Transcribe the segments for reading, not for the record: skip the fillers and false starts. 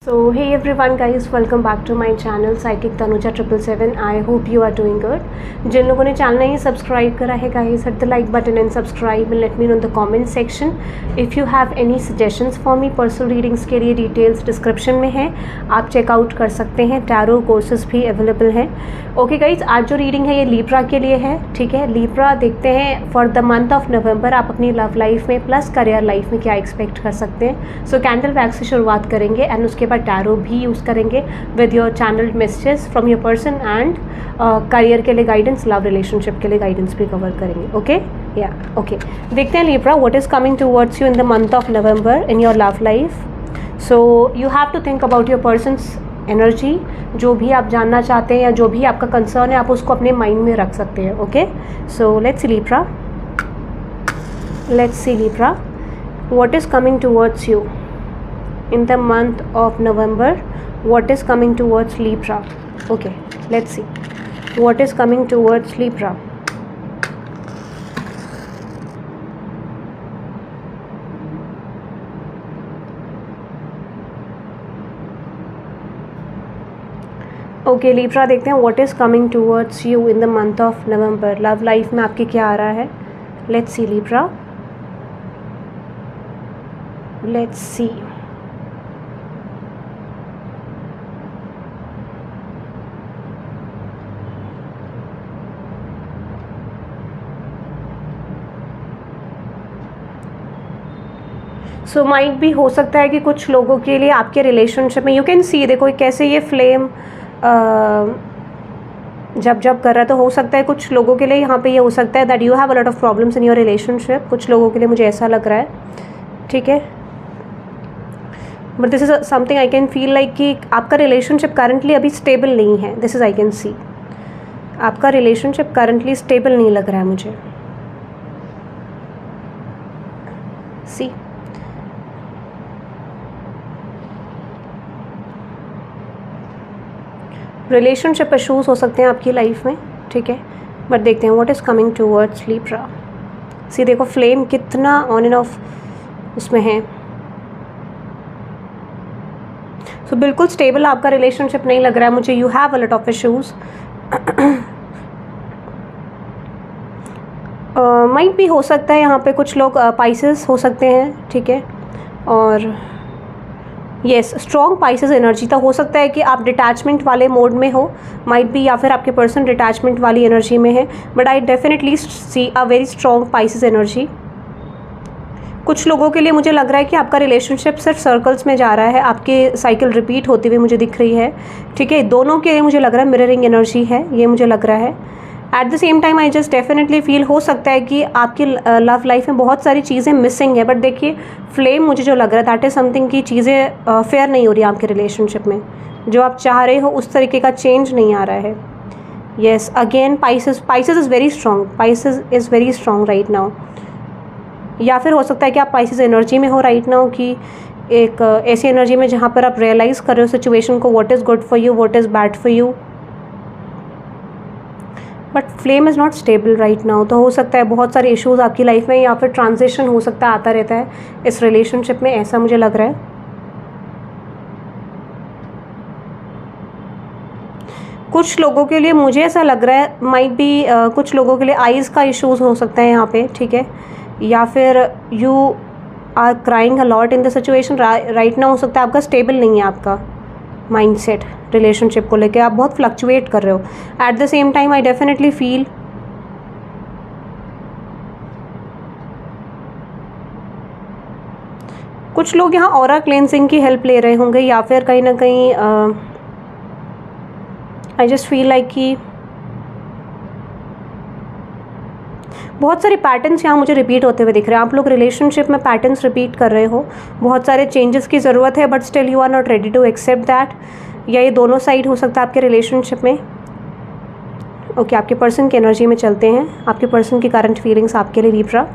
So hey everyone guys, welcome back to my channel Psychic Tanuja 777. I hope you are doing good. जिन लोगों ने channel नहीं subscribe करा है guys, hit the like button and subscribe and let me know in the comment section. If you have any suggestions for me, personal readings के लिए details description में है, आप चेकआउट कर सकते हैं. टैरो कोर्सेज भी अवेलेबल हैं. ओके गाइज, आज जो रीडिंग है ये लीब्रा के लिए है. ठीक है, लीब्रा देखते हैं फॉर द मंथ ऑफ नवंबर आप अपनी लव लाइफ में प्लस करियर लाइफ में क्या एक्सपेक्ट कर सकते हैं. सो कैंडल वैक्स से शुरुआत करेंगे एंड उसके बाद टैरो भी यूज़ करेंगे with your channelled messages from your person and career के लिए गाइडेंस, लव रिलेशनशिप के लिए गाइडेंस भी कवर करेंगे. ओके या ओके, देखते हैं Libra what is coming towards you in the month of November in your love life. So you have to think about your person's energy. जो भी आप जानना चाहते हैं या जो भी आपका कंसर्न है आप उसको अपने माइंड में रख सकते हैं. Okay, so let's see Libra, what is coming towards you in the month of November. What is coming towards Libra? Okay, let's see what is coming towards Libra. Okay Libra, देखते हैं what is coming towards you in the month of November. Love life में आपके क्या आ रहा है? Let's see Libra, let's see. So might भी हो सकता है कि कुछ लोगों के लिए आपके रिलेशनशिप में यू कैन सी, देखो कैसे ये फ्लेम जब कर रहा है, तो हो सकता है कुछ लोगों के लिए यहाँ पे ये हो सकता है that you have a lot of problems in your relationship. कुछ लोगों के लिए मुझे ऐसा लग रहा है. ठीक है, but this is something I can feel like कि आपका रिलेशनशिप करंटली अभी स्टेबल नहीं है. This is I can see आपका रिलेशनशिप करंटली स्टेबल नहीं लग रहा है मुझे. सी रिलेशनशिप इशूज़ हो सकते हैं आपकी लाइफ में. ठीक है, बट देखते हैं what is coming towards Libra. See देखो फ्लेम कितना ऑन एंड ऑफ उसमें है. सो बिल्कुल स्टेबल आपका रिलेशनशिप नहीं लग रहा है मुझे. You have a lot of issues. Might भी हो सकता है यहाँ पे कुछ लोग पाइसेस हो सकते हैं. ठीक है, और येस स्ट्रॉन्ग पाइसेस एनर्जी. तो हो सकता है कि आप डिटैचमेंट वाले मोड में हो, माइट बी, या फिर आपके पर्सन डिटैचमेंट वाली एनर्जी में है. But I definitely see a very strong Pisces energy. कुछ लोगों के लिए मुझे लग रहा है कि आपका रिलेशनशिप सिर्फ सर्कल्स में जा रहा है, आपकी साइकिल रिपीट होती हुई मुझे दिख रही है. ठीक है, दोनों के लिए मुझे लग रहा है मिररिंग एनर्जी है, ये मुझे लग रहा है. At the same time I just definitely feel हो सकता है कि आपकी लव लाइफ में बहुत सारी चीज़ें मिसिंग है. बट देखिए फ्लेम मुझे जो लग रहा है दैट इज़ समथिंग की चीज़ें फेयर नहीं हो रही आपके रिलेशनशिप में. जो आप चाह रहे हो उस तरीके का चेंज नहीं आ रहा है. Yes again Pisces is very strong. Pisces is very strong right now. या फिर हो सकता है कि आप पाइसेस एनर्जी में हो राइट नाउ, कि एक ऐसी एनर्जी में जहाँ पर आप रियलाइज़ कर रहे हो सिचुएशन को, what is good for you, what is bad for you. But flame is not stable right now. तो हो सकता है बहुत सारे इश्यूज़ आपकी लाइफ में, या फिर ट्रांजिशन हो सकता है आता रहता है इस रिलेशनशिप में, ऐसा मुझे लग रहा है. कुछ लोगों के लिए मुझे ऐसा लग रहा है माइट बी कुछ लोगों के लिए आइज़ का इश्यूज़ हो सकता है यहाँ पे. ठीक है, या फिर you are crying a lot in the situation right now. हो सकता है आपका स्टेबल नहीं है आपका माइंडसेट रिलेशनशिप को लेके, आप बहुत फ्लक्चुएट कर रहे हो. Eight the same time I definitely feel कुछ लोग यहाँ ऑरा क्लेंजिंग की हेल्प ले रहे होंगे, या फिर कहीं ना कहीं आई जस्ट फील लाइक कि बहुत सारे पैटर्न्स यहाँ मुझे रिपीट होते हुए दिख रहे हैं. आप लोग रिलेशनशिप में पैटर्न्स रिपीट कर रहे हो. बहुत सारे चेंजेस की ज़रूरत है, but still you are not ready to accept that. या ये दोनों साइड हो सकता है आपके रिलेशनशिप में. ओके, आपके पर्सन की एनर्जी में चलते हैं. आपके पर्सन की करंट फीलिंग्स आपके लिए लीब्रा.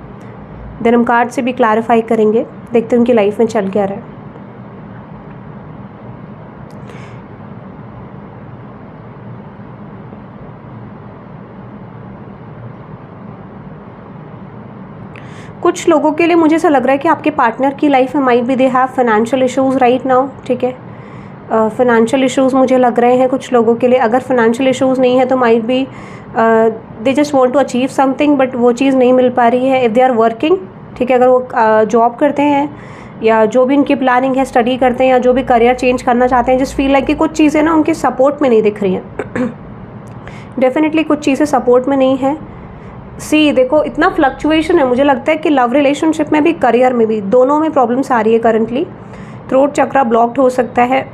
देन हम कार्ड से भी क्लैरिफाई करेंगे, देखते हैं उनकी लाइफ में चल क्या रहा है. कुछ लोगों के लिए मुझे ऐसा लग रहा है कि आपके पार्टनर की लाइफ में might be they have financial issues right now. ठीक है, फाइनेंशियल इश्यूज़ मुझे लग रहे हैं कुछ लोगों के लिए। अगर फाइनेंशियल इश्यूज़ नहीं है तो might be they just want to achieve something, but वो चीज़ नहीं मिल पा रही है। इफ़ दे आर वर्किंग, ठीक है, अगर वो जॉब करते हैं या जो भी उनकी प्लानिंग है, स्टडी करते हैं या जो भी करियर चेंज करना चाहते हैं, जस्ट फील लाइक कि कुछ चीज़ें ना उनके सपोर्ट में नहीं दिख रही हैं। डेफिनेटली कुछ चीज़ें सपोर्ट में नहीं है। सी देखो, इतना फ्लक्चुएशन है, मुझे लगता है कि लव रिलेशनशिप में भी करियर में भी दोनों में प्रॉब्लम्स आ रही है करंटली। थ्रोट चक्रा ब्लॉक्ड हो सकता है।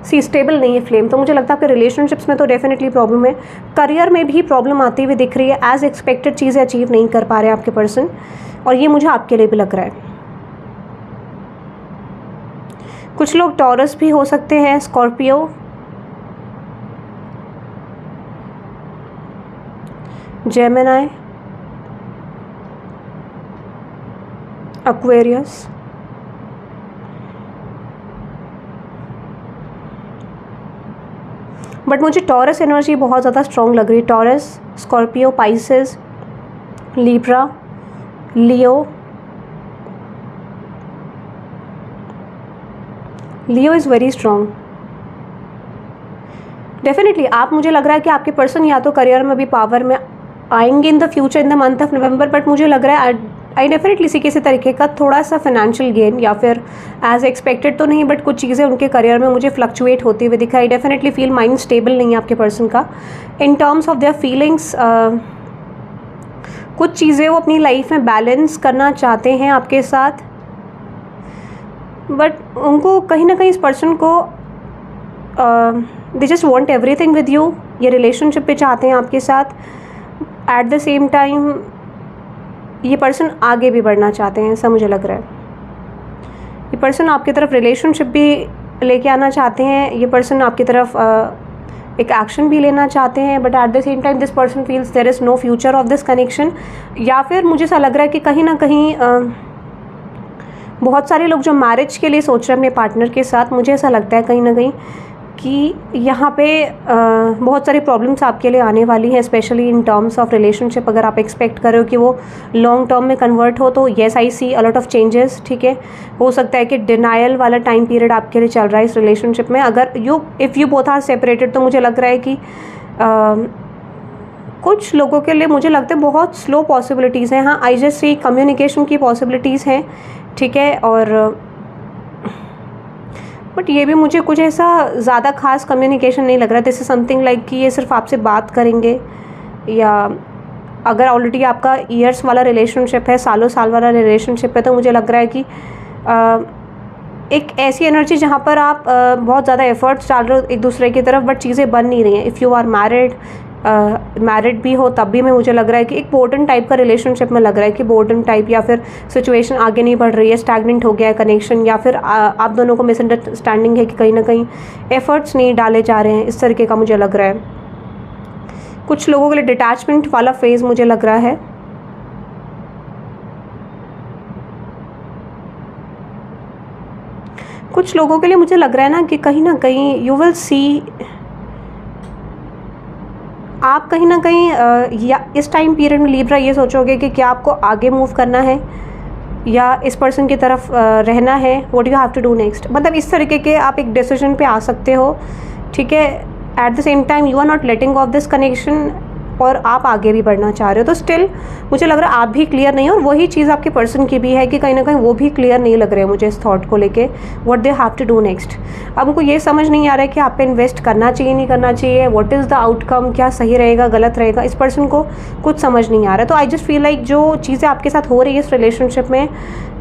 सी स्टेबल नहीं है फ्लेम, तो मुझे लगता है आपके रिलेशनशिप्स में तो डेफिनेटली प्रॉब्लम है। करियर में भी प्रॉब्लम आती हुई दिख रही है। एज एक्सपेक्टेड चीज़ें अचीव नहीं कर पा रहे हैं आपके पर्सन, और ये मुझे आपके लिए भी लग रहा है। कुछ लोग टॉरस भी हो सकते हैं, स्कॉर्पियो, जेमिनी, एक्वेरियस, बट मुझे टॉरस एनर्जी बहुत ज़्यादा स्ट्रॉन्ग लग रही है। Taurus, Scorpio, Pisces, Libra, Leo. Leo is very strong. Definitely आप, मुझे लग रहा है कि आपके पर्सन या तो करियर में भी पावर में आएंगे in the future, in the month of November, but मुझे लग रहा है आई डेफिनेटली किसी तरीके का थोड़ा सा फाइनेंशियल गेन, या फिर एज एक्सपेक्टेड तो नहीं, बट कुछ चीज़ें उनके करियर में मुझे फ्लक्चुएट होती हुई दिखाई। डेफिनेटली फील माइंड स्टेबल नहीं है आपके पर्सन का इन टर्म्स ऑफ देयर फीलिंग्स। कुछ चीज़ें वो अपनी लाइफ में बैलेंस करना चाहते हैं आपके साथ, बट उनको कहीं ना कहीं इस पर्सन को they just want everything with you. ये रिलेशनशिप पे चाहते हैं आपके साथ। एट द सेम टाइम ये पर्सन आगे भी बढ़ना चाहते हैं, ऐसा मुझे लग रहा है। ये पर्सन आपकी तरफ रिलेशनशिप भी लेके आना चाहते हैं। ये पर्सन आपकी तरफ एक एक्शन भी लेना चाहते हैं, but at the same time this person feels there is no future of this connection. या फिर मुझे ऐसा लग रहा है कि कहीं ना कहीं बहुत सारे लोग जो मैरिज के लिए सोच रहे हैं अपने पार्टनर के साथ, मुझे ऐसा लगता है कहीं ना कहीं कि यहाँ पे बहुत सारी प्रॉब्लम्स आपके लिए आने वाली हैं, specially in terms of relationship. अगर आप एक्सपेक्ट कर रहे हो कि वो लॉन्ग टर्म में कन्वर्ट हो, तो yes I see a lot of changes, ठीक है। हो सकता है कि डिनायल वाला टाइम पीरियड आपके लिए चल रहा है इस रिलेशनशिप में। अगर if you both are separated, तो मुझे लग रहा है कि कुछ लोगों के लिए मुझे लगता है बहुत स्लो पॉसिबिलिटीज़ हैं। हाँ, आई जस्ट सी कम्युनिकेशन की पॉसिबिलिटीज़ हैं, ठीक है, और बट ये भी मुझे कुछ ऐसा ज़्यादा खास कम्युनिकेशन नहीं लग रहा है। दिस इज समथिंग लाइक कि ये सिर्फ आपसे बात करेंगे, या अगर ऑलरेडी आपका ईयर्स वाला रिलेशनशिप है, सालों साल वाला रिलेशनशिप है, तो मुझे लग रहा है कि एक ऐसी एनर्जी जहाँ पर आप बहुत ज़्यादा एफर्ट्स डाल रहे हो एक दूसरे की तरफ, बट चीज़ें बन नहीं रही हैं। इफ़ यू आर मैरिड भी हो, तब भी मैं मुझे लग रहा है कि एक बोर्डन टाइप का रिलेशनशिप में लग रहा है कि बोर्डन टाइप, या फिर सिचुएशन आगे नहीं बढ़ रही है, स्टैग्नेंट हो गया है कनेक्शन, या फिर आप दोनों को मिसअंडरस्टैंडिंग है कि कहीं ना कहीं एफर्ट्स नहीं डाले जा रहे हैं, इस तरीके का मुझे लग रहा है। कुछ लोगों के लिए डिटैचमेंट वाला फेज़ मुझे लग रहा है। कुछ लोगों के लिए मुझे लग रहा है ना कि कहीं ना कहीं यू विल सी, आप कहीं ना कहीं या इस टाइम पीरियड में लिब्रा ये सोचोगे कि क्या आपको आगे मूव करना है या इस पर्सन की तरफ रहना है, what you have to do next. मतलब इस तरीके के आप एक डिसीजन पे आ सकते हो, ठीक है। At the same time you are not letting off this connection, और आप आगे भी बढ़ना चाह रहे हो, तो स्टिल मुझे लग रहा है आप भी क्लियर नहीं हो, और वही चीज़ आपके पर्सन की भी है कि कहीं ना कहीं वो भी क्लियर नहीं लग रहे हैं मुझे इस थॉट को लेके, what they have to do next. अब उनको ये समझ नहीं आ रहा है कि आप पे इन्वेस्ट करना चाहिए नहीं करना चाहिए, व्हाट इज़ द आउटकम, क्या सही रहेगा गलत रहेगा, इस पर्सन को कुछ समझ नहीं आ रहा है। तो आई जस्ट फील लाइक जो चीज़ें आपके साथ हो रही है इस रिलेशनशिप में,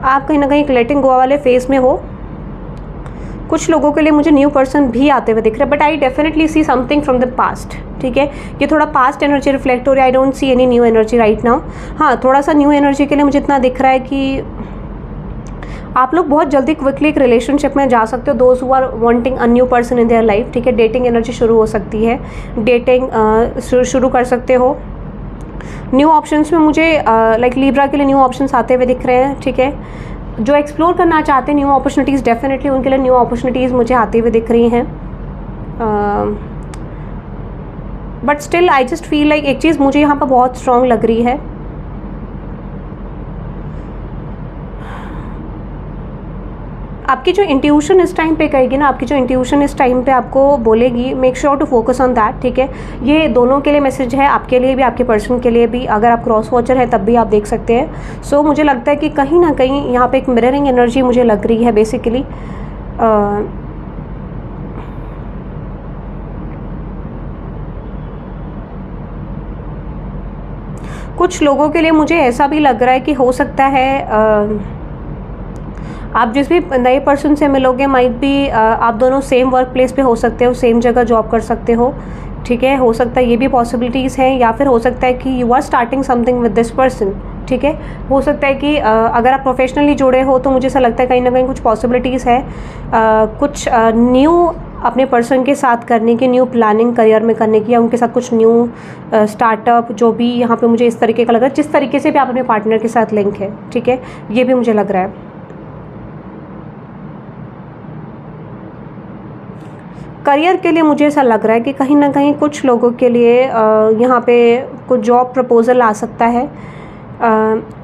आप कहीं ना कहीं एक लेटिंग गो वाले फेज में हो। कुछ लोगों के लिए मुझे न्यू पर्सन भी आते हुए दिख रहे हैं, but I definitely see something from the past, ठीक है। ये थोड़ा पास्ट एनर्जी रिफ्लेक्ट हो रही है। I don't see any new energy right now. हाँ, थोड़ा सा न्यू एनर्जी के लिए मुझे इतना दिख रहा है कि आप लोग बहुत जल्दी क्विकली एक रिलेशनशिप में जा सकते हो, those who are wanting a new person in their life, ठीक है। डेटिंग एनर्जी शुरू हो सकती है, डेटिंग शुरू कर सकते हो। न्यू ऑप्शंस में मुझे लाइक लिब्रा के लिए न्यू ऑप्शंस आते हुए दिख रहे हैं, ठीक है। जो एक्सप्लोर करना चाहते हैं न्यू अपॉर्चुनिटीज़, डेफिनेटली उनके लिए न्यू अपॉर्चुनिटीज़ मुझे आती हुई दिख रही हैं। But still I just feel like एक चीज़ मुझे यहाँ पर बहुत स्ट्रॉन्ग लग रही है, आपकी जो इंट्यूशन इस टाइम पे कहेगी ना, आपकी जो इंट्यूशन इस टाइम पे आपको बोलेगी, make sure to focus on that, ठीक है। ये दोनों के लिए मैसेज है, आपके लिए भी, आपके पर्सन के लिए भी। अगर आप क्रॉस वॉचर है तब भी आप देख सकते हैं। सो मुझे लगता है कि कहीं ना कहीं यहाँ पे एक मिररिंग एनर्जी मुझे लग रही है बेसिकली। कुछ लोगों के लिए मुझे ऐसा भी लग रहा है कि हो सकता है आप जिस भी नए पर्सन से मिलोगे, माइट भी आप दोनों सेम वर्क प्लेस पे हो सकते हो, सेम जगह जॉब कर सकते हो, ठीक है। हो सकता है ये भी पॉसिबिलिटीज़ हैं। या फिर हो सकता है कि you are starting something with this person, ठीक है। हो सकता है कि अगर आप प्रोफेशनली जुड़े हो तो मुझे ऐसा लगता है कहीं ना कहीं कुछ पॉसिबिलिटीज़ है कुछ न्यू अपने पर्सन के साथ करने की, न्यू प्लानिंग करियर में करने की, या उनके साथ कुछ न्यू स्टार्टअप, जो भी यहाँ पे मुझे इस तरीके का लग रहा है, जिस तरीके से भी आप अपने पार्टनर के साथ लिंक है, ठीक है। ये भी मुझे लग रहा है। करियर के लिए मुझे ऐसा लग रहा है कि कहीं ना कहीं कुछ लोगों के लिए यहाँ पे कुछ जॉब प्रपोजल आ सकता है,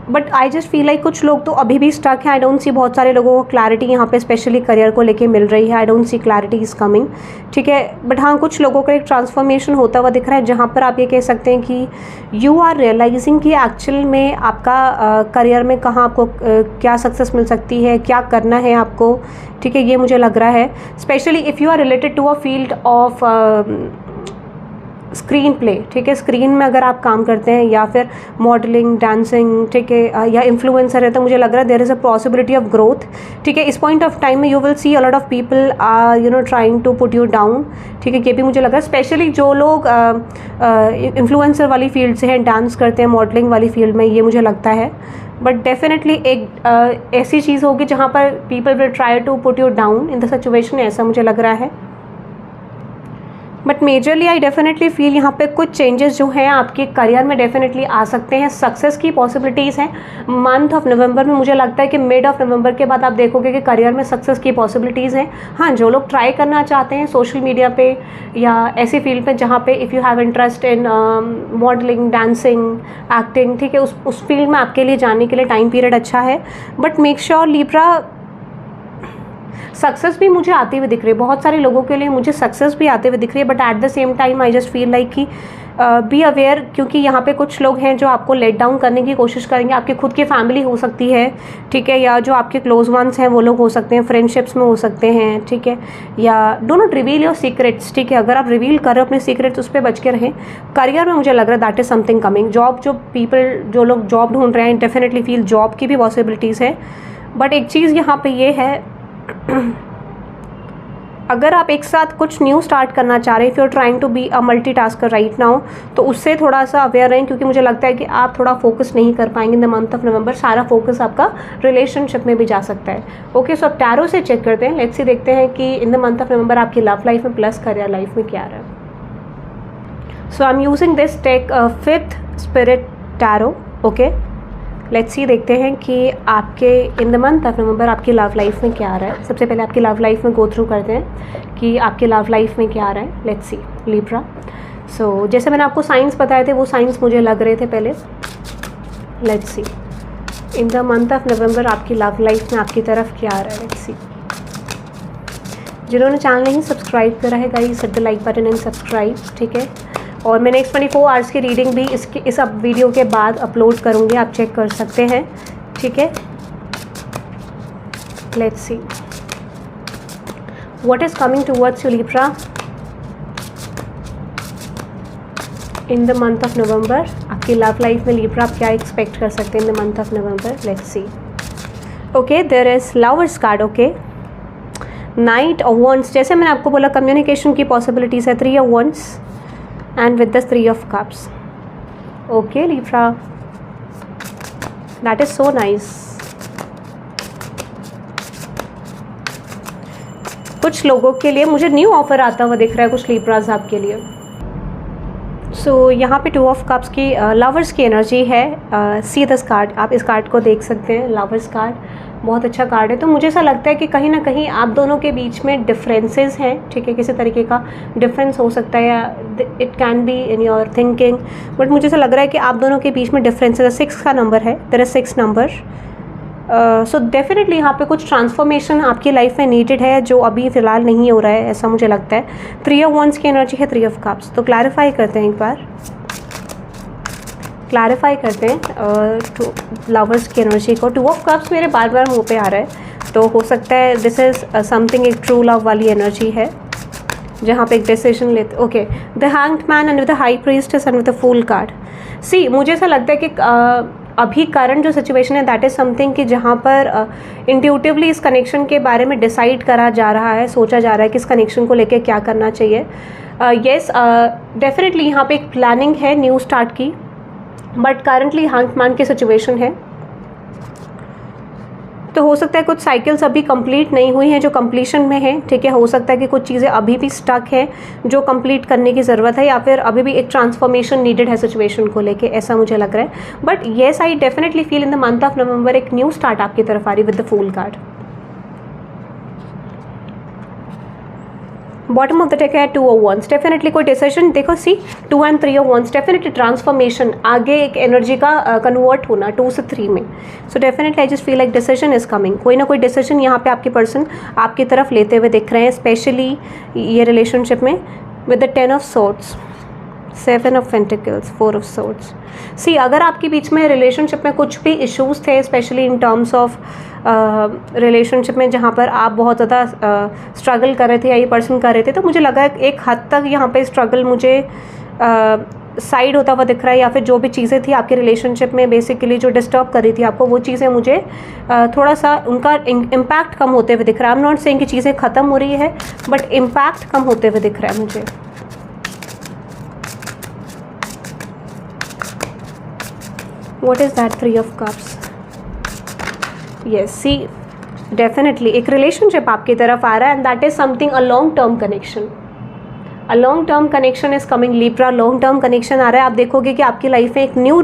but I just feel like कुछ लोग तो अभी भी स्टक हैं। आई डोंट सी बहुत सारे लोगों को क्लैरिटी यहाँ पे स्पेशली करियर को लेके मिल रही है। I don't see clarity is coming, ठीक है। बट हाँ, कुछ लोगों का एक ट्रांसफॉर्मेशन होता हुआ दिख रहा है, जहाँ पर आप ये कह सकते हैं कि यू आर रियलाइजिंग कि एक्चुअल में आपका करियर में कहाँ आपको क्या सक्सेस मिल सकती है, क्या करना है आपको, ठीक है। ये मुझे लग रहा है specially if you are related to a field of screen play, ठीक है। स्क्रीन में अगर आप काम करते हैं या फिर मॉडलिंग, डांसिंग, ठीक है, या इन्फ्लुएंसर है, तो मुझे लग रहा है there is a possibility of growth, ठीक है। इस पॉइंट ऑफ टाइम में you will see a lot of people are trying to put you down, ठीक है। ये भी मुझे लग रहा है स्पेशली जो लोग इन्फ्लुएंसर वाली फील्ड से हैं, डांस करते हैं, मॉडलिंग वाली फील्ड में, ये मुझे लगता है। बट डेफिनेटली एक ऐसी चीज़ होगी जहाँ पर people will try to put you down in the situation, ऐसा मुझे लग रहा है। But majorly I definitely feel यहाँ पे कुछ चेंजेस जो हैं आपके करियर में डेफिनेटली आ सकते हैं। सक्सेस की पॉसिबिलिटीज़ हैं मंथ ऑफ नवंबर में। मुझे लगता है कि मिड ऑफ नवंबर के बाद आप देखोगे कि करियर में सक्सेस की पॉसिबिलिटीज़ हैं। हाँ, जो लोग ट्राई करना चाहते हैं सोशल मीडिया पे या ऐसी फील्ड पे जहाँ पे if you have interest in modelling, dancing, acting, ठीक है, उस फील्ड में आपके लिए जाने के लिए टाइम पीरियड अच्छा है। But make sure Libra, success भी मुझे आते हुए दिख रही है, बहुत सारे लोगों के लिए मुझे सक्सेस भी आते हुए दिख रही है। But at the same time I just feel like कि बी अवेयर, क्योंकि यहाँ पे कुछ लोग हैं जो आपको लेट डाउन करने की कोशिश करेंगे। आपकी खुद की फैमिली हो सकती है, ठीक है, या जो आपके क्लोज वंस हैं वो लोग हो सकते हैं, फ्रेंडशिप्स में हो सकते हैं, ठीक है। या do not reveal your secrets, ठीक है। अगर आप रिवील कर रहे हो अपने सीक्रेट्स, उस पर बच के रहें। करियर में मुझे लग रहा है that is something coming. Job, जो लोग जॉब ढूंढ रहे हैं, डेफिनेटली फील जॉब की भी पॉसिबिलिटीज़ है। बट एक चीज़ यहाँ पे ये है अगर आप एक साथ कुछ न्यू स्टार्ट करना चाह रहे हैं, if you are trying to be a multitasker right now, तो उससे थोड़ा सा अवेयर रहें, क्योंकि मुझे लगता है कि आप थोड़ा फोकस नहीं कर पाएंगे इन द मंथ ऑफ नवंबर। सारा फोकस आपका रिलेशनशिप में भी जा सकता है। ओके, सो अब टैरो से चेक करते हैं। लेट्स सी, देखते हैं कि in the month of November आपकी लव लाइफ में प्लस करियर लाइफ में क्या रहा है। So I am using this take fifth spirit tarot. Okay, let's see, देखते हैं कि आपके in the month of November आपकी लव लाइफ में क्या आ रहा है। सबसे पहले आपकी लव लाइफ में गो थ्रू करते हैं कि आपकी लव लाइफ में क्या आ रहा है। Let's see Libra. सो जैसे मैंने आपको साइंस बताए थे, वो साइंस मुझे लग रहे थे पहले। Let's see in the month of November आपकी लव लाइफ में आपकी तरफ क्या आ रहा है। Let's see. जिन्होंने चैनल नहीं सब्सक्राइब करा है guys, hit the like button and subscribe, ठीक है। और मैं नेक्स्ट 24 आवर्स की रीडिंग भी इस अब वीडियो के बाद अपलोड करूँगी, आप चेक कर सकते हैं, ठीक है। Let's see what is coming towards you Libra in the month of November. आपकी लव लाइफ में लिब्रा आप क्या एक्सपेक्ट कर सकते हैं in the month of November. Let's see. Okay, there is lovers card. Okay, knight of wands, जैसे मैंने आपको बोला कम्युनिकेशन की पॉसिबिलिटीज़ है। 3 of wands and with the 3 of cups. Okay Libra, that is so nice. कुछ लोगों के लिए मुझे न्यू ऑफर आता हुआ दिख रहा है कुछ लिब्राज आपके लिए। सो यहाँ पे 2 ऑफ कप्स की लवर्स की एनर्जी है। सी दिस कार्ड, आप इस कार्ड को देख सकते हैं। लवर्स कार्ड बहुत अच्छा कार्ड है। तो मुझे ऐसा लगता है कि कहीं ना कहीं आप दोनों के बीच में डिफरेंसेस हैं, ठीक है। किसी तरीके का डिफरेंस हो सकता है, या it can be in your thinking, but मुझे ऐसा लग रहा है कि आप दोनों के बीच में डिफरेंसेस। 6 का नंबर है, there is 6 number, so definitely यहाँ पे कुछ ट्रांसफॉर्मेशन आपकी लाइफ में नीडेड है जो अभी फ़िलहाल नहीं हो रहा है, ऐसा मुझे लगता है। 3 ऑफ वंस की एनर्जी है, 3 ऑफ कप्स। तो क्लैरिफाई करते हैं, एक बार क्लैरिफाई करते हैं लवर्स की एनर्जी को। 2 ऑफ कप्स मेरे बार बार मुँह पे आ रहा है, तो हो सकता है दिस इज़ समथिंग, एक ट्रू लव वाली एनर्जी है जहाँ पे एक डिसीजन लेते। Okay, the hanged man and with the high priestess and with the fool card. See, मुझे ऐसा लगता है कि अभी करंट जो सिचुएशन है दैट इज़ समथिंग कि जहाँ पर इंट्यूटिवली इस कनेक्शन के बारे में डिसाइड करा जा रहा है, सोचा जा रहा है कि इस कनेक्शन को लेके क्या करना चाहिए। येस, डेफिनेटली यहाँ पे एक प्लानिंग है न्यू स्टार्ट की, बट करंटली हैंग्ड मैन की सिचुएशन है, तो हो सकता है कुछ साइकिल्स अभी कंप्लीट नहीं हुई हैं जो कंप्लीशन में है, ठीक है। हो सकता है कि कुछ चीज़ें अभी भी स्टक हैं जो कंप्लीट करने की ज़रूरत है, या फिर अभी भी एक ट्रांसफॉर्मेशन नीडेड है सिचुएशन को लेके, ऐसा मुझे लग रहा है। But yes, I definitely feel in the month of November एक न्यू स्टार्ट आपकी तरफ आ रही with the fool card. Bottom of the deck है 2 ऑफ वंस। डेफिनेटली कोई डिसीजन, देखो see 2 and 3 of wands, definitely transformation, आगे एक एनर्जी का कन्वर्ट होना 2 से 3 में। So definitely I just feel like decision is coming. कोई ना कोई डिसीजन यहाँ पे आपके पर्सन आपकी तरफ लेते हुए दिख रहे हैं, स्पेशली ये रिलेशनशिप में with the 10 of swords, 7 of pentacles, 4 of swords. See, अगर आपके बीच में रिलेशनशिप में कुछ भी इश्यूज थे, specially in terms of relationship में जहाँ पर आप बहुत ज़्यादा स्ट्रगल कर रहे थे या ये पर्सन कर रहे थे, तो मुझे लगा एक हद तक यहाँ पे स्ट्रगल मुझे साइड होता हुआ दिख रहा है, या फिर जो भी चीज़ें थी आपके रिलेशनशिप में बेसिकली जो डिस्टर्ब कर रही थी आपको, वो चीज़ें मुझे थोड़ा सा उनका इम्पैक्ट कम होते हुए दिख रहा है। आई एम नॉट सेइंग कि चीज़ें ख़त्म हो रही है, बट इम्पैक्ट कम होते हुए दिख रहा है मुझे। What is that 3 of cups? Yes, see, definitely एक रिलेशनशिप आपकी तरफ आ रहा है, and that is something a long term connection. A long term connection is coming Libra, long term connection आ रहा है। आप देखोगे कि आपकी लाइफ में एक न्यू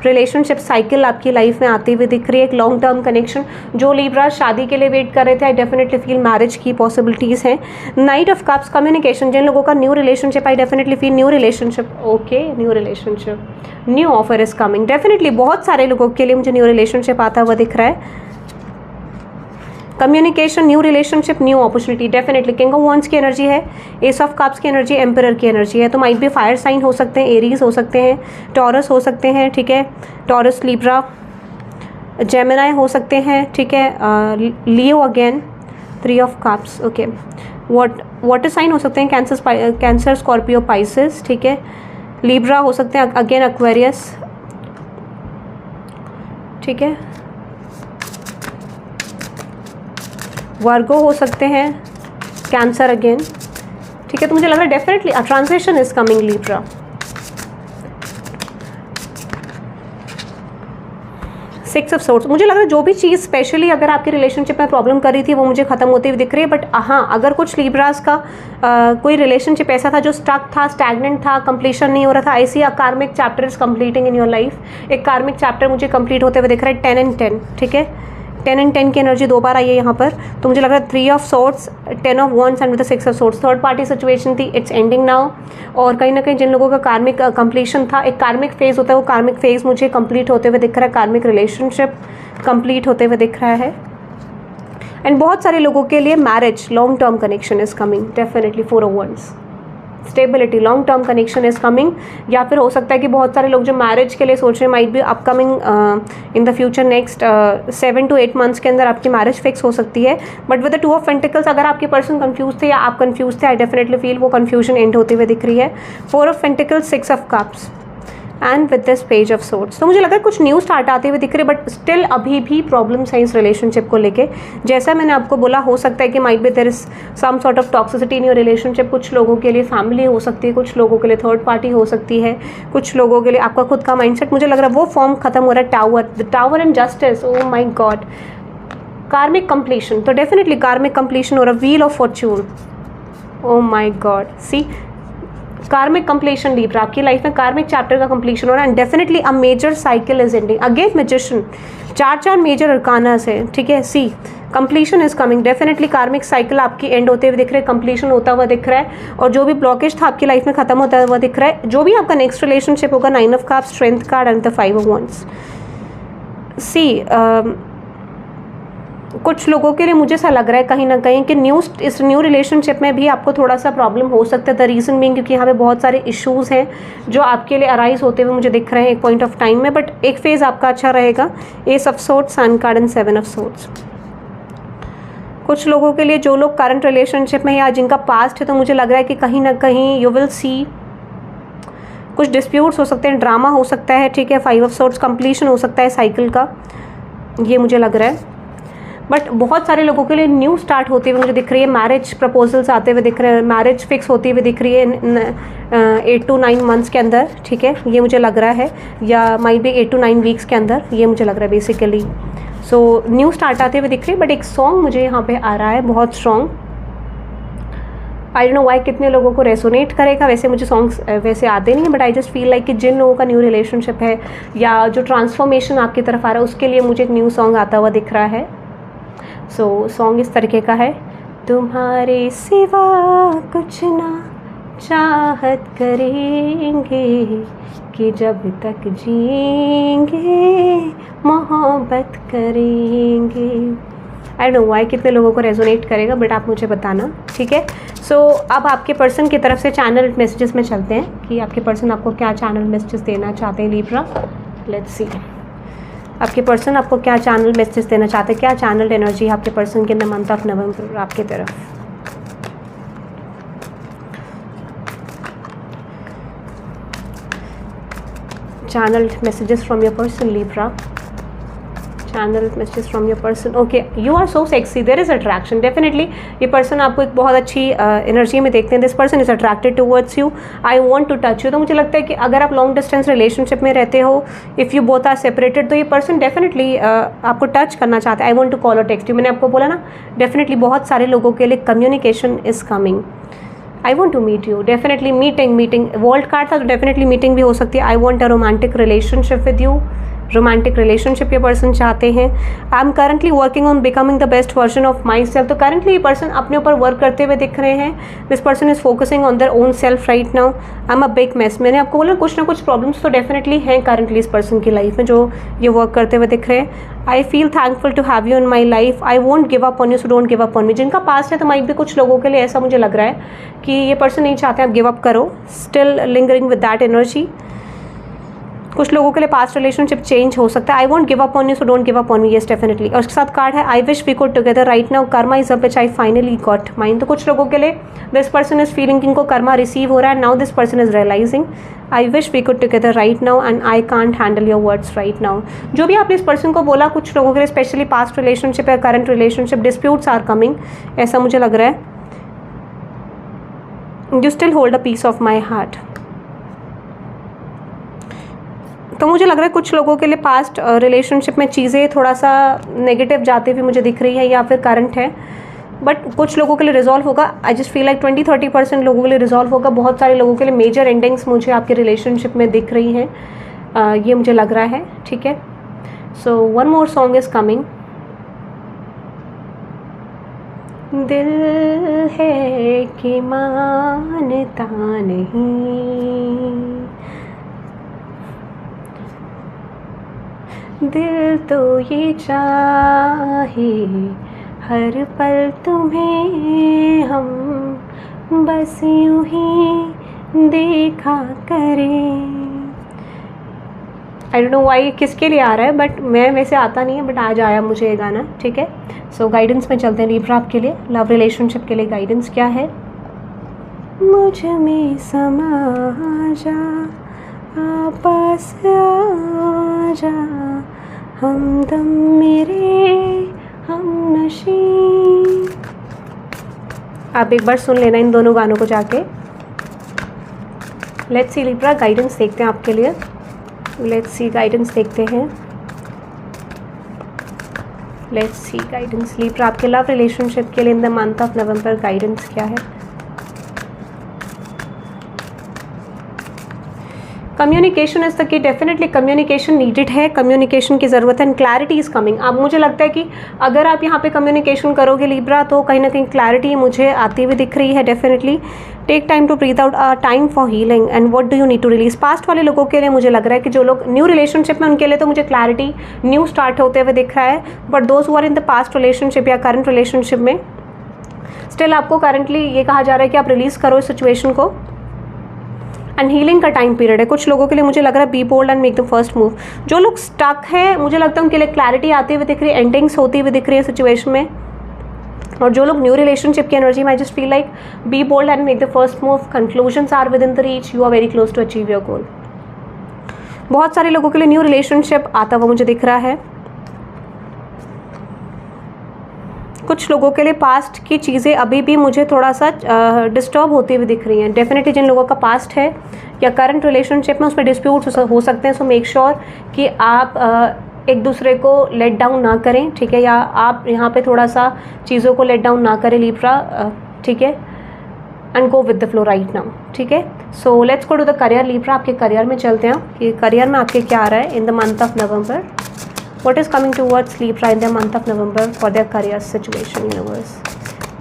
रिलेशनशिप साइकिल आपकी लाइफ में आती हुई दिख रही है, एक लॉन्ग टर्म कनेक्शन। जो लिब्रा शादी के लिए वेट कर रहे थे, आई डेफिनेटली फील मैरिज की पॉसिबिलिटीज़ हैं। नाइट ऑफ कप्स, कम्युनिकेशन, जिन लोगों का new relationship, I definitely feel new relationship. Okay, new relationship, new offer is coming. Definitely बहुत सारे लोगों के लिए मुझे न्यू रिलेशनशिप आता हुआ दिख रहा है। Communication, new relationship, new opportunity. Definitely king of wands की एनर्जी है, एस ऑफ कप्स की एनर्जी, एम्परर की एनर्जी है। तो माइट भी फायर साइन हो सकते हैं, एरीज हो सकते हैं, टॉरस हो सकते हैं, ठीक है, टॉरस, लिब्रा, जेमिनाई हो सकते हैं, ठीक है, Leo again, 3 of cups. Okay, water sign हो सकते हैं, कैंसर, स्कॉर्पियो, पाइसेस, ठीक है, लिब्रा हो सकते हैं अगेन, एक्वेरियस, ठीक है, वर्गो हो सकते हैं, कैंसर अगेन, ठीक है। तो मुझे लग रहा है definitely a transition is coming Libra. Six of swords, मुझे लग रहा है जो भी चीज़ स्पेशली अगर आपके रिलेशनशिप में प्रॉब्लम कर रही थी वो मुझे खत्म होती हुई दिख रही है। बट हाँ, अगर कुछ लिब्रास का कोई रिलेशनशिप ऐसा था जो स्टक था, स्टैग्नेंट था, कंप्लीशन नहीं हो रहा था, ऐसी अ कार्मिक chapter is completing in your life. एक कार्मिक चैप्टर मुझे कंप्लीट होते हुए दिख रहा है, 10 and 10, ठीक है, 10 and 10 की एनर्जी 2 बार आई है यहाँ पर। तो मुझे लग रहा है 3 of swords, 10 of wands and with 6 of swords, third party situation थी, इट्स एंडिंग नाउ। और कहीं ना कहीं जिन लोगों का कार्मिक कंप्लीशन था, एक कार्मिक फेज होता है, वो कार्मिक फेज मुझे कंप्लीट होते हुए दिख रहा है, कार्मिक रिलेशनशिप कंप्लीट होते हुए दिख रहा है। एंड बहुत सारे लोगों के लिए marriage, long term connection is coming, definitely 4 of wands, stability, long term connection is coming. या फिर हो सकता है कि बहुत सारे लोग जो मैरिज के लिए सोच रहे हैं, might be upcoming in the future, next 7 to 8 months के अंदर आपकी मैरिज फिक्स हो सकती है। But with the 2 of pentacles, अगर आपके पर्सन कंफ्यूज थे या आप कंफ्यूज थे, आई डेफिनेटली फील वो कंफ्यूजन एंड होते हुए दिख रही है। 4 of pentacles, 6 of cups and with this page of swords. तो मुझे लगा कुछ न्यू स्टार्ट आते हुए दिख रहे, बट स्टिल अभी भी प्रॉब्लम्स हैं इस रिलेशनशिप को लेके। जैसा मैंने आपको बोला, हो सकता है कि might be there is some sort of toxicity in your relationship. कुछ लोगों के लिए फैमिली हो सकती है, कुछ लोगों के लिए थर्ड पार्टी हो सकती है, कुछ लोगों के लिए आपका खुद का माइंडसेट। मुझे लग रहा है वो फॉर्म खत्म हो रहा है, tower, the tower and justice, oh my God, karmic completion. तो डेफिनेटली कार्मिक कंप्लीशन हो रहा है, wheel of fortune, oh my God, see, karmic completion Libra, आपकी लाइफ में कार्मिक चैप्टर का कंप्लीशन हो रहा है। And definitely a major cycle is ending again, magician, 4 major arcanas है, ठीक है। See, completion is coming, definitely karmic cycle आपकी एंड होते हुए दिख रहे, कंप्लीशन होता हुआ दिख रहा है, और जो भी ब्लॉकेज था आपकी लाइफ में खत्म होता हुआ दिख रहा है। जो भी आपका नेक्स्ट रिलेशनशिप होगा, 9 of cups, strength card and the 5 of wands. See, कुछ लोगों के लिए मुझे ऐसा लग रहा है कहीं ना कहीं कि इस न्यू रिलेशनशिप में भी आपको थोड़ा सा प्रॉब्लम हो सकता है। द रीज़न बीइंग क्योंकि यहाँ पे बहुत सारे इश्यूज़ हैं जो आपके लिए अराइज होते हुए मुझे दिख रहे हैं एक पॉइंट ऑफ टाइम में, बट एक फेज़ आपका अच्छा रहेगा। Ace of swords, sun card and 7 of swords. कुछ लोगों के लिए जो लोग करंट रिलेशनशिप में या जिनका पास्ट है, तो मुझे लग रहा है कि कहीं ना कहीं यू विल सी कुछ डिस्प्यूट्स हो सकते हैं, ड्रामा हो सकता है, ठीक है। 5 ऑफ सोर्ड्स, कंप्लीशन हो सकता है साइकिल का, ये मुझे लग रहा है। बट बहुत सारे लोगों के लिए न्यू स्टार्ट होते हुए मुझे दिख रही है, मैरिज प्रपोजल्स आते हुए दिख रहे हैं, मैरिज फिक्स होती हुई दिख रही है 8 to 9 मंथ्स के अंदर, ठीक है, ये मुझे लग रहा है, या माइट बी 8 to 9 वीक्स के अंदर, ये मुझे लग रहा है बेसिकली। सो न्यू स्टार्ट आते हुए दिख रही है। बट एक सॉन्ग मुझे यहाँ पे आ रहा है बहुत strong, I don't know why कितने लोगों को रेसोनेट करेगा। वैसे मुझे सॉन्ग्स वैसे आते नहीं हैं, but I just feel like कि जिन लोगों का न्यू रिलेशनशिप है या जो ट्रांसफॉर्मेशन आपकी तरफ आ रहा है, उसके लिए मुझे एक न्यू सॉन्ग आता हुआ दिख रहा है। सो सॉन्ग इस तरीके का है, तुम्हारे सिवा कुछ ना चाहत करेंगे कि जब तक जिएंगे मोहब्बत करेंगे। आई डोंट नो वाई कितने लोगों को रेजोनेट करेगा, बट आप मुझे बताना, ठीक है। सो अब आपके पर्सन की तरफ से चैनल मैसेजेस में चलते हैं कि आपके पर्सन आपको क्या चैनल मैसेजेस देना चाहते हैं। लिब्रा, लेट्स सी आपके पर्सन आपको क्या चैनल मैसेज देना चाहते हैं, क्या चैनल एनर्जी है आपके पर्सन के in the month of November आपकी तरफ। Channel messages from your person Libra, channel messages from your person. Okay, you are so sexy, there is attraction, definitely ये पर्सन आपको एक बहुत अच्छी एनर्जी में देखते हैं। This person is attracted towards you, I want to touch you. तो मुझे लगता है कि अगर आप लॉन्ग डिस्टेंस रिलेशनशिप में रहते हो, if you both are separated, तो ये पर्सन डेफिनेटली आपको टच करना चाहते हैं। आई वांट टू कॉल और टेक्स्ट यू, मैंने आपको बोला ना, डेफिनेटली बहुत सारे लोगों के लिए communication is coming. I want to meet you, definitely meeting world card था, तो डेफिनेटली मीटिंग भी हो सकती है। I want a romantic relationship with you, romantic relationship ये पर्सन चाहते हैं। I am currently working on becoming the best version of myself. तो करंटली ये पर्सन अपने ऊपर वर्क करते हुए दिख रहे हैं। This person is focusing on their own self right now. I am a big mess, मैंने आपको बोला कुछ ना कुछ प्रॉब्लम्स तो डेफिनेटली हैं करंटली इस पर्सन की लाइफ में जो ये वर्क करते हुए दिख रहे हैं। I feel thankful to have you in my life, I won't give up on you, so don't give up on me. जिनका पास्ट है तो माइट भी कुछ लोगों के लिए ऐसा मुझे लग रहा है कि ये पर्सन नहीं चाहते आप गिव अप करो, still lingering with that energy. कुछ लोगों के लिए पास्ट रिलेशनशिप चेंज हो सकता है। I won't give up on you, so don't give up on me, yes definitely. और उसके साथ कार्ड है I wish we could together right now, karma is up which I finally got mine. तो कुछ लोगों के लिए दिस पर्सन इज फीलिंग इनको कर्मा रिसीव हो रहा है, now this person is realising I wish we could together right now and I can't handle your words right now. जो भी आपने इस पर्सन को बोला, कुछ लोगों के लिए स्पेशली पास्ट रिलेशनशिप या current relationship disputes are coming, ऐसा मुझे लग रहा है। You still hold a piece of my heart. तो मुझे लग रहा है कुछ लोगों के लिए पास्ट रिलेशनशिप में चीज़ें थोड़ा सा नेगेटिव जाते हुए मुझे दिख रही है या फिर करंट है, बट कुछ लोगों के लिए रिजॉल्व होगा। आई जस्ट फील लाइक 20-30% लोगों के लिए रिजॉल्व होगा। बहुत सारे लोगों के लिए मेजर एंडिंग्स मुझे आपके रिलेशनशिप में दिख रही हैं, ये मुझे लग रहा है, ठीक है। So one more song is coming. दिल है कि मानता नहीं, दिल तो ये चाहे हर पल तुम्हें हम बस यूं ही देखा करें। आई डोंट नो वाई किसके लिए आ रहा है, बट मैं वैसे आता नहीं है, बट आज आया मुझे ये गाना, ठीक है। सो गाइडेंस में चलते हैं लिब्रा आपके लिए। लव रिलेशनशिप के लिए गाइडेंस क्या है। मुझ में समा जा, पास आ जा, हमदम मेरे हम नशी। आप एक बार सुन लेना इन दोनों गानों को जाके। लेट्स सी लिब्रा, गाइडेंस देखते हैं आपके लिए। लेट्स सी गाइडेंस देखते हैं। लेट्स सी गाइडेंस लिब्रा आपके लव रिलेशनशिप के लिए इन the month of November, guidance क्या है। Communication is the key, definitely communication needed है, कम्युनिकेशन की ज़रूरत है एंड क्लैरिटी इज़ कमिंग। अब मुझे लगता है कि अगर आप यहाँ पे कम्युनिकेशन करोगे लिब्रा तो कहीं ना कहीं क्लैरिटी मुझे आती हुई दिख रही है। Definitely take time to breathe out, time for healing and what do you need to release. Past वाले लोगों के लिए मुझे लग रहा है कि जो लोग न्यू रिलेशनशिप में, उनके लिए तो मुझे क्लैरिटी न्यू स्टार्ट होते हुए दिख रहा है, but those who are in the past relationship या करंट रिलेशनशिप में स्टिल आपको करंटली ये कहा जा रहा है कि आप रिलीज करो इस सिचुएशन को एंड हीलिंग का टाइम पीरियड है। कुछ लोगों के लिए मुझे लग रहा है be bold and make the first move. जो लोग स्टक है मुझे लगता है उनके लिए क्लैरिटी आती हुई दिख रही है, एंडिंग्स होती हुई दिख रही है सिचुएशन में। और जो लोग न्यू रिलेशनशिप की एनर्जी में, I just feel like be bold and make the first move, conclusions are within the reach, you are very close to achieve your goal. बहुत सारे लोगों के लिए न्यू रिलेशनशिप आता हुआ मुझे दिख रहा है। कुछ लोगों के लिए पास्ट की चीज़ें अभी भी मुझे थोड़ा सा डिस्टर्ब होती हुई दिख रही हैं। डेफिनेटली जिन लोगों का पास्ट है या करंट रिलेशनशिप में उसमें डिस्प्यूट हो सकते हैं, सो मेक श्योर कि आप एक दूसरे को लेट डाउन ना करें, ठीक है, या आप यहाँ पे थोड़ा सा चीज़ों को लेट डाउन ना करें लिब्रा, ठीक है, and go with the flow right now, ठीक है। So let's go to the career Libra. आपके करियर में चलते हैं कि करियर में आपके क्या आ रहा है इन the month of November. What is coming towards Libra in the month of November for their career situation, universe?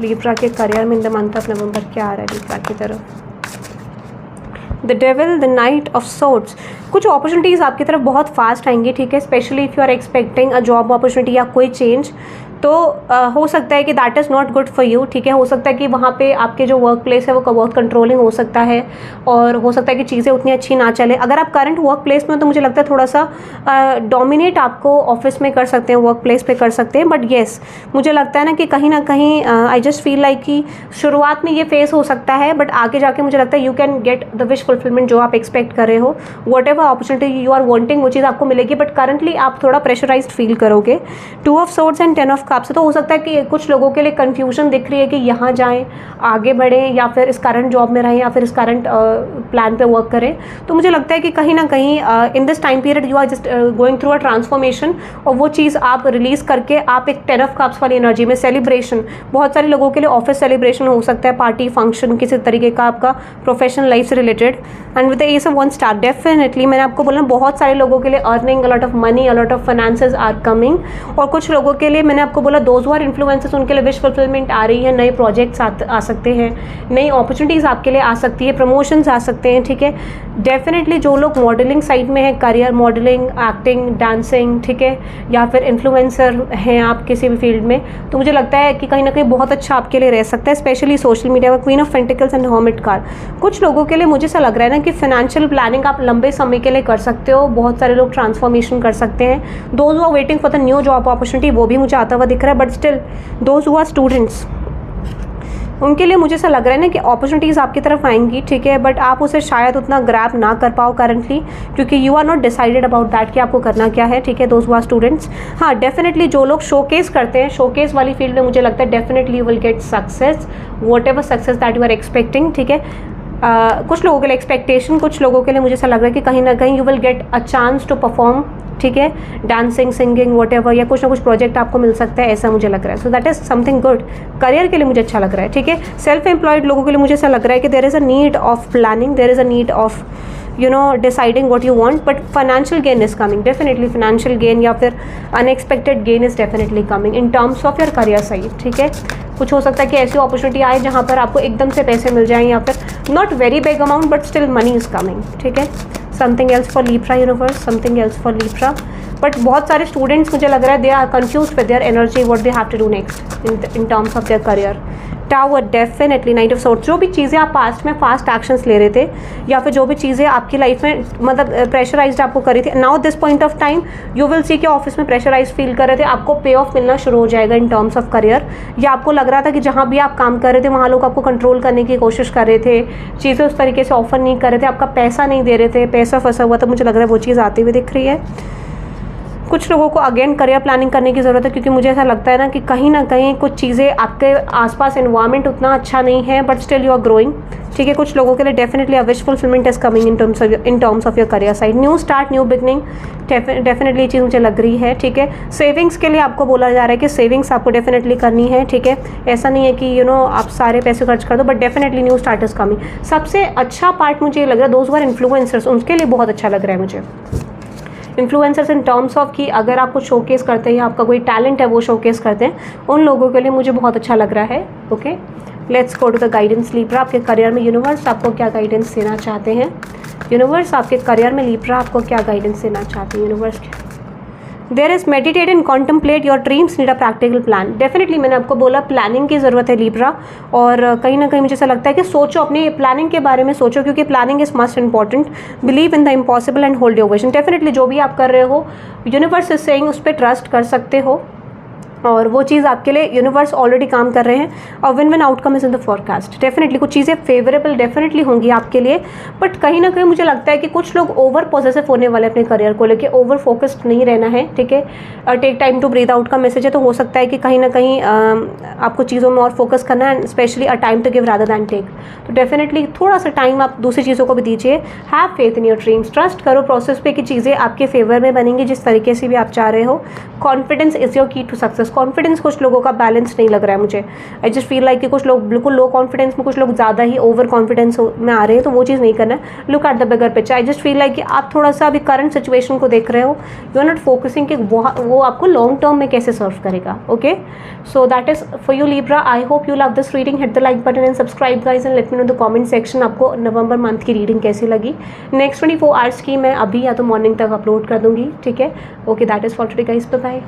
Libra के करियर में in the month of November क्या आ रहा है Libra की तरफ? The Devil, the Knight of Swords। कुछ opportunities आपकी तरफ बहुत फास्ट आएंगी, ठीक है, specially if you are expecting a job opportunity या कोई चेंज, तो हो सकता है कि that is not good for you, ठीक है। हो सकता है कि वहाँ पे आपके जो वर्क प्लेस है वो बहुत कंट्रोलिंग हो सकता है और हो सकता है कि चीज़ें उतनी अच्छी ना चले। अगर आप करंट वर्क प्लेस में हो तो मुझे लगता है थोड़ा सा डोमिनेट आपको ऑफिस में कर सकते हैं, वर्क प्लेस पे कर सकते हैं, बट येस मुझे लगता है ना कि कहीं ना कहीं आई जस्ट फील लाइक कि शुरुआत में ये फेस हो सकता है, बट आगे जाके मुझे लगता है you can get the wish fulfilment जो आप एक्सपेक्ट कर रहे हो, whatever opportunity you are wanting वो चीज़ आपको मिलेगी, बट करंटली आप थोड़ा प्रेशराइज्ड फील करोगे। 2 of swords and 10 of cups, तो हो सकता है कि कुछ लोगों के लिए कंफ्यूजन दिख रही है कि यहाँ जाएं, आगे बढ़ें, या फिर इस करंट जॉब में रहें, या फिर इस करंट प्लान पे वर्क करें। तो मुझे लगता है कि कहीं ना कहीं in this time period you are just going through a transformation, और वो चीज़ आप रिलीज करके आप एक 10 ऑफ कप्स वाली एनर्जी में सेलिब्रेशन, बहुत सारे लोगों के लिए ऑफिस सेलिब्रेशन हो सकता है, पार्टी फंक्शन किसी तरीके का आपका प्रोफेशनल लाइफ से related, and with the ace of wand star definitely मैंने आपको बोला बहुत सारे लोगों के लिए earning, a lot of money, a lot of finances are coming. और कुछ लोगों के लिए मैंने आपको बोला दोज हु आर इन्फ्लुएंसर्स, उनके लिए विश फुलफिलमेंट आ रही है, नए प्रोजेक्ट्स आ सकते हैं, नई अपॉर्चुनिटीज़ आपके लिए आ सकती है, प्रमोशंस आ सकते हैं, ठीक है। डेफिनेटली जो लोग मॉडलिंग साइड में है, करियर मॉडलिंग, एक्टिंग, डांसिंग, ठीक है, या फिर इन्फ्लुएंसर हैं आप किसी भी फील्ड में, तो मुझे लगता है कि कहीं ना कहीं बहुत अच्छा आपके लिए रह सकता है, स्पेशली सोशल मीडिया में। Queen of pentacles and hermit card, कुछ लोगों के लिए मुझे ऐसा लग रहा है ना कि फाइनेंशियल प्लानिंग आप लंबे समय के लिए कर सकते हो, बहुत सारे लोग ट्रांसफॉर्मेशन कर सकते हैं। Those who are waiting for the new job opportunity वो भी मुझे आता हुआ दिख रहा है, but still those who are students उनके लिए मुझे ऐसा लग रहा है ना कि अपॉर्चुनिटीज़ आपकी तरफ आएंगी, ठीक है, बट आप उसे शायद उतना ग्रैब ना कर पाओ करंटली, क्योंकि you are not decided about that कि आपको करना क्या है, ठीक है, दोज हु आर स्टूडेंट्स। हाँ, डेफिनेटली जो लोग शोकेस करते हैं, शोकेस वाली फील्ड में मुझे लगता है definitely you will get success, whatever success that you are expecting, ठीक है। कुछ लोगों के लिए एक्सपेक्टेशन, कुछ लोगों के लिए मुझे ऐसा लग रहा है कि कहीं ना कहीं you will get a chance to perform, ठीक है, डांसिंग, सिंगिंग, वट एवर, या कुछ ना कुछ प्रोजेक्ट आपको मिल सकता है, ऐसा मुझे लग रहा है। So that is something good. Career के लिए मुझे अच्छा लग रहा है, ठीक है। सेल्फ एम्प्लॉयड लोगों के लिए मुझे ऐसा लग रहा है कि there is a need of planning, there is a need of deciding what you want, but financial gain is coming, definitely financial gain या फिर unexpected gain is definitely coming in terms of your career side, ठीक है। कुछ हो सकता है कि ऐसी अपॉर्चुनिटी आए जहाँ पर आपको एकदम से पैसे मिल जाएं, या फिर not very big amount but still money is coming, ठीक है। Something else for Libra universe, something else for Libra. But बहुत सारे स्टूडेंट्स मुझे लग रहा है they are confused with their energy, what they have to do next in terms of their career. Tower, definitely knight of swords, जो भी चीज़ें आप पास्ट में फास्ट एक्शंस ले रहे थे, या फिर जो भी चीज़ें आपकी लाइफ में मतलब प्रेशराइज्ड आपको करी थी, now this point of time you will सी कि ऑफिस में प्रेशराइज फील कर रहे थे, आपको पे ऑफ मिलना शुरू हो जाएगा इन टर्म्स ऑफ करियर, या आपको लग रहा था कि जहाँ भी आप काम कर रहे थे वहाँ लोग आपको कंट्रोल करने की कोशिश कर रहे थे, चीज़ें उस तरीके से ऑफर नहीं कर रहे थे, आपका पैसा नहीं दे रहे थे, पैसा फंसा हुआ, तो मुझे लग रहा है वो चीज़ आती हुई दिख रही है। कुछ लोगों को अगेन करियर प्लानिंग करने की ज़रूरत है, क्योंकि मुझे ऐसा लगता है ना कि कहीं ना कहीं कुछ चीज़ें आपके आसपास एनवायरनमेंट उतना अच्छा नहीं है, but still you are growing, ठीक है। कुछ लोगों के लिए definitely a wish fulfilment is coming in terms of your career side. New start, new beginning, definitely ये चीज़ मुझे लग रही है, ठीक है। सेविंग्स के लिए आपको बोला जा रहा है कि सेविंग्स आपको डेफिनेटली करनी है, ठीक है। ऐसा नहीं है कि आप सारे पैसे खर्च कर दो, but definitely new start is coming. सबसे अच्छा पार्ट मुझे ये लग रहा है, दोज आर इन्फ्लुएंसर्स, उनके लिए बहुत अच्छा लग रहा है मुझे। इन्फ्लुएंसर्स इन टर्म्स ऑफ कि अगर आप कुछ शोकेस करते हैं या आपका कोई टैलेंट है वो शोकेस करते हैं, उन लोगों के लिए मुझे बहुत अच्छा लग रहा है। Okay, let's go to the guidance Libra. आपके करियर में यूनिवर्स आपको क्या गाइडेंस देना चाहते हैं? यूनिवर्स आपके करियर में लीब्रा आपको क्या गाइडेंस देना चाहते हैं universe? There is meditate and contemplate your dreams need a practical plan. Definitely मैंने आपको बोला प्लानिंग की ज़रूरत है लीब्रा, और कहीं ना कहीं मुझे ऐसा लगता है कि सोचो, अपनी प्लानिंग के बारे में सोचो, क्योंकि planning is must important. Believe in the impossible and hold your vision. Definitely जो भी आप कर रहे हो, यूनिवर्स इज सेइंग उस पर ट्रस्ट कर सकते हो, और वो चीज़ आपके लिए यूनिवर्स ऑलरेडी काम कर रहे हैं, और win win outcome is in the forecast. Definitely कुछ चीज़ें फेवरेबल डेफिनेटली होंगी आपके लिए, बट कहीं ना कहीं मुझे लगता है कि कुछ लोग ओवर पॉजिटिव होने वाले अपने करियर को लेके, ओवर फोकस्ड नहीं रहना है, ठीक है। Take time to breathe out का मैसेज है, तो हो सकता है कि कहीं ना कहीं आपको चीज़ों में और फोकस करना है, specially a time to give rather than take. तो डेफिनेटली थोड़ा सा टाइम आप दूसरी चीज़ों को भी दीजिए। Have faith in your dreams, trust करो प्रोसेस पे कि चीज़ें आपके फेवर में बनेंगी जिस तरीके से भी आप चाह रहे हो। कॉन्फिडेंस इज योर की टू सक्सेस। कॉन्फिडेंस कुछ लोगों का बैलेंस नहीं लग रहा है मुझे। आई जस्ट फील लाइक कि कुछ लोग बिल्कुल लो कॉन्फिडेंस में, कुछ लोग ज़्यादा ही ओवर कॉन्फिडेंस में आ रहे हैं, तो वो चीज़ नहीं करना है। Look at the bigger picture. I just feel like कि आप थोड़ा सा अभी करंट सिचुएशन को देख रहे हो, यू आर नॉट फोकसिंग कि वो आपको लॉन्ग टर्म में कैसे सर्व करेगा। Okay, so that is for you Libra. I hope you love this reading. Hit the like button and subscribe guys, and let me know the comment section आपको नवंबर month की reading कैसी लगी। Next 24 hours की मैं अभी या तो morning तक अपलोड कर दूंगी, ठीक है। Okay, that is for today guys, bye bye.